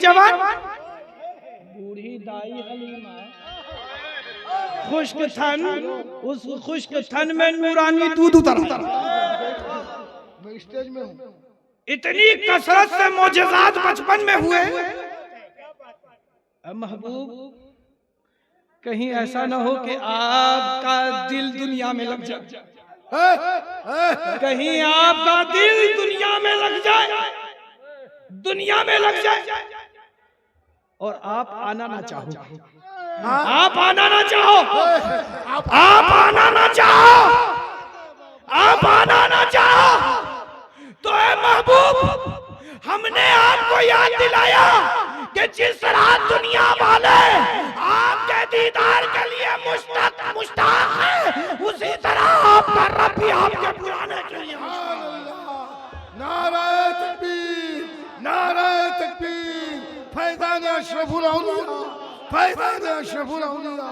जवान बूढ़ी दाई हलीमा, खुश्क थन, उस खुश्क थन में नूरानी दूध उतरा। मैं स्टेज में हूँ। इतनी कसरत से मोजज़ात बचपन में हुए। महबूब कहीं ऐसा ना हो कि आपका दिल दुनिया में लग जाए, कहीं आपका दिल दुनिया में लग जाए, दुनिया में लग जाए और आप आना ना चाहो, आप आना ना चाहो, आप आना ना चाहो, आप आना ना चाहो, तो ऐ महबूब हमने आपको याद दिलाया कि जिस रात दुनिया वाले आपके दीदार के लिए मुश्ताक है, उसी तरह आपका रब भी आपके बुलाने के लिए नारे तकबीर, नारे तकबीर, फैज़ान अशरफुल औलिया, फैज़ान अशरफुल औलिया।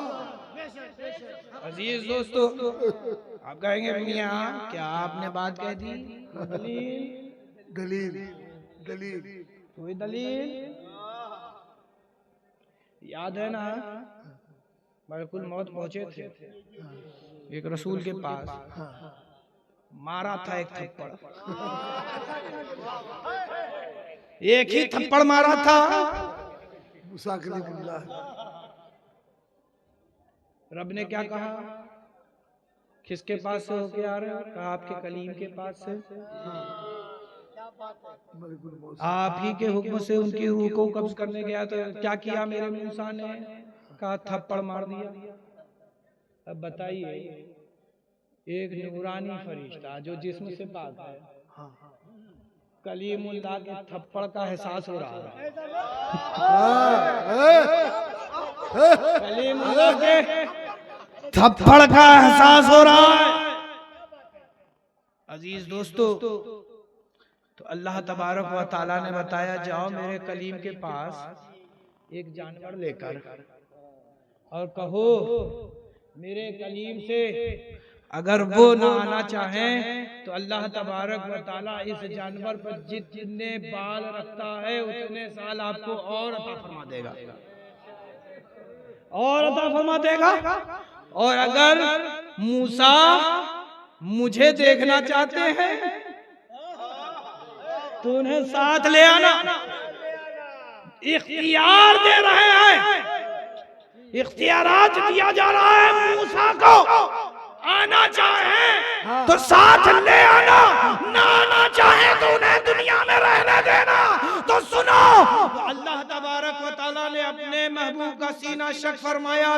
अजीज दोस्तों, आप कहेंगे मियां क्या आपने बात कह दी? दलील, दलील, कोई दलील याद है ना? मलकुल मौत पहुंचे थे एक रसूल के पास, मारा था एक थप्पड़, एक ही थप्पड़ मारा था। मूसा कलीमुल्लाह, रब ने क्या कहा? किसके पास से होके आ रहे हो? कहा आपके कलीम के पास से। आप ही के हुक्म से उनकी रूह को कब्ज करने गया तो क्या किया मेरे मूसा ने? कहा थप्पड़ मार दिया। अब बताइए, एक नूरानी फरिश्ता जो जिस्म से पाक है, कलीमुल्लाह के थप्पड़ का एहसास हो रहा है, कलीमुल्लाह के थप्पड़ का एहसास हो रहा है। अजीज दोस्तों, तो अल्लाह तबारक व तआला ने बताया जाओ मेरे कलीम के पास एक जानवर लेकर और कहो मेरे कलीम से अगर वो ना आना चाहें तो अल्लाह तबारक व तआला इस जानवर पर जितने बाल रखता है उतने साल आपको और अता फरमा देगा, और अता फरमा देगा। और अगर मूसा मुझे देखना चाहते हैं तो उन्हें साथ ले आना। इख्तियार दे रहे हैं, इख्तियारात दिया जा रहा है मूसा को। आना चाहे तो साथ ले आना, ना आना चाहे तो उन्हें दुनिया में रहने देना। तो सुनो, अल्लाह तबारक व तआला ने अपने महबूब का सीना शक फरमाया,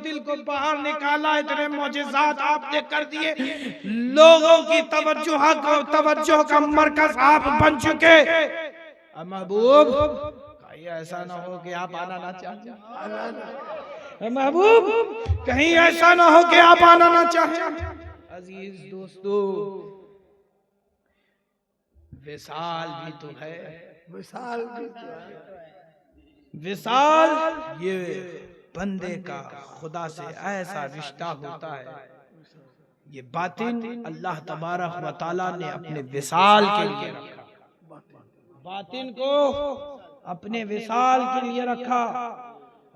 दिल को बाहर निकाला, इतने मौजिज़ात आपने कर दिए, लोगों की तवज्जो का मरकज आप बन चुके। महबूब ऐसा ना हो कि आप आना ना चाहें, महबूब कहीं ऐसा ना हो कि आप आना ना चाहें। अजीज दोस्तों, विसाल भी तो है, विशाल भी तो है। विसाल ये बंदे का खुदा से ऐसा रिश्ता होता है, ये बातिन अल्लाह तबारक व तआला ने अपने विसाल के लिए रखा, बातिन को अपने विसाल के लिए रखा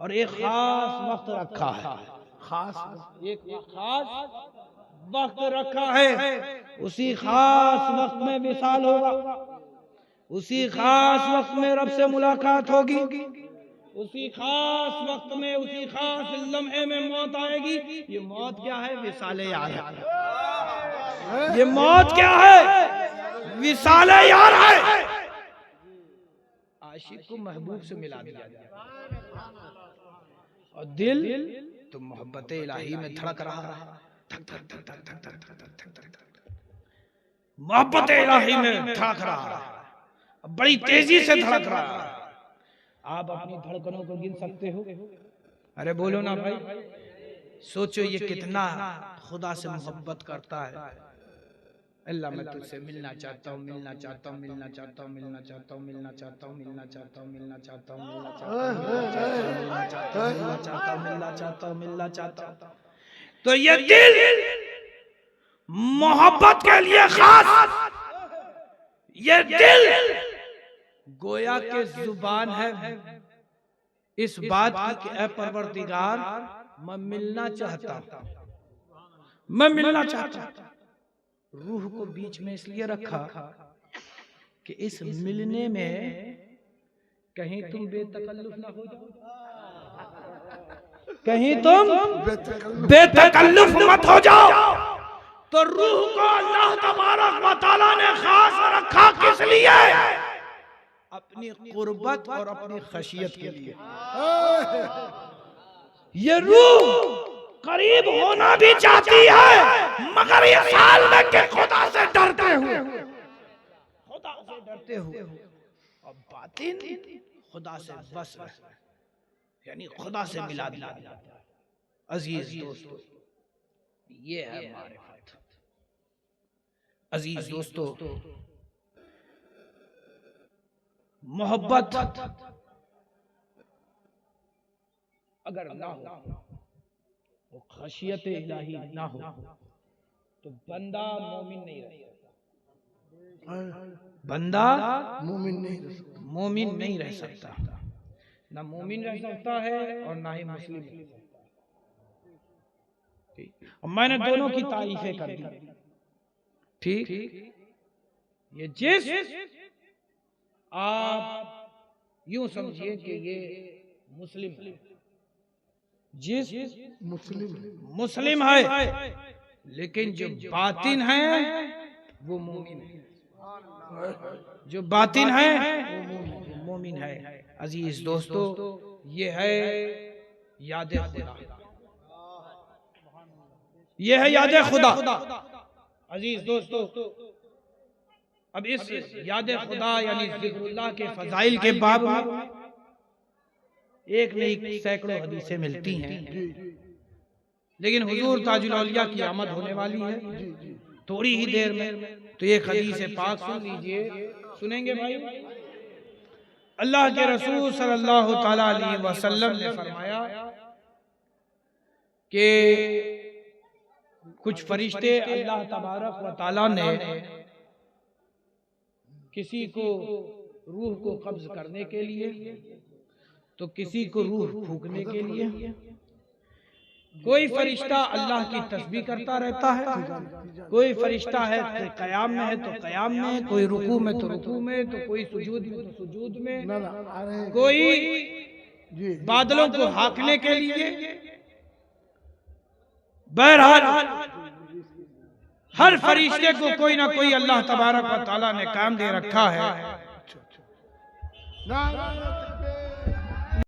और एक खास वक्त रखा है, एक खास वक्त रखा है। उसी खास वक्त में विसाल होगा, उसी खास वक्त में रब से मुलाकात होगी, उसी खास वक्त में, उसी खास लम्हे में मौत आएगी। ये मौत क्या है? विसाले यार है। ये मौत क्या है? विसाले यार है। आशिक को महबूब से मिला दिया और दिल तो मोहब्बत इलाही में धड़क रहा है, धक धक धक धक धक धक धक धक धक, मोहब्बत इलाही में धड़क रहा है, बड़ी तेजी से धड़क रहा है। आप अपनी धड़कनों को गिन सकते हो? अरे बोलो ना भाई, सोचो ये कितना खुदा से मोहब्बत करता है। अल्लाह मैं तुझसे मिलना चाहता हूँ, मिलना चाहता हूँ, मिलना चाहता हूँ, मिलना चाहता हूँ, मिलना चाहता हूँ, मिलना चाहता हूँ, मिलना चाहता हूँ, मिलना चाहता हूँ, मिलना चाहता हूँ, मिलना चाहता हूँ, मिलना चाहता हूँ। तो ये दिल मोहब्बत के लिए खास, ये दिल गोया के जुबान है इस बात की कि ऐ परवरदिगार मैं मिलना चाहता, मैं मिलना चाहता। रूह को बीच में इसलिए रखा कि इस मिलने में कहीं तुम बेतकल्लुफ ना हो जाओ, कहीं तुम बेतकल्लुफ मत हो जाओ। तो रूह को अल्लाह तबारक व तआला ने खास रखा किस लिए? अपनी कुर्बत और अपनी खशियत के लिए। ये रूह करीब होना भी चाहती है मगर ये हाल में के खुदा से डरते हुए, खुदा से डरते हुए, और बातिन खुदा से बस यानी खुदा से मिला दिया। अजीज दोस्तों, ये है मारिफत। अजीज दोस्तों, मोहब्बत अगर ना हो, वो खशियत इलाही ना हो, तो बंदा मोमिन नहीं रह सकता। बंदा मोमिन नहीं रह सकता। ना मोमिन रह सकता है और ना ही मुस्लिम रह सकता है। और मैंने दोनों की तारीफें कर दी। ठीक, ये जिस आप यूं समझिए कि ये मुस्लिम, जिस मुस्लिम है, लेकिन जो बातिन है वो मोमिन है। जो बातिन है वो मोमिन है। अजीज दोस्तों, ये है याद खुदा, ये है याद खुदा। अजीज दोस्तों, अब इस याद खुदा यानी जिक्रुल्लाह के फजाइल के बाब में एक नहीं सैकड़ों हदीसें मिलती हैं, लेकिन हुजूर ताजुल औलिया की आमद होने वाली है थोड़ी ही देर में, तो एक हदीस पाक सुन लीजिए। सुनेंगे भाई? अल्लाह के रसूल सल्लल्लाहु ताला अलैहि वसल्लम ने फरमाया कि कुछ फरिश्ते अल्लाह तबारक व तआला ने किसी को रूह को कब्ज करने के लिए, तो किसी को रूह फूकने के लिए, कोई फरिश्ता अल्लाह की तस्बीह करता रहता है, कोई फरिश्ता है तो कयाम में है तो कयाम में, कोई रुकू में तो रुकू में, तो कोई सुजूद में तो सुजूद में, कोई बादलों को हाँकने के लिए। बहरहाल हर फरिश्ते को कोई ना कोई अल्लाह तबारक व तआला ने काम दे रखा है।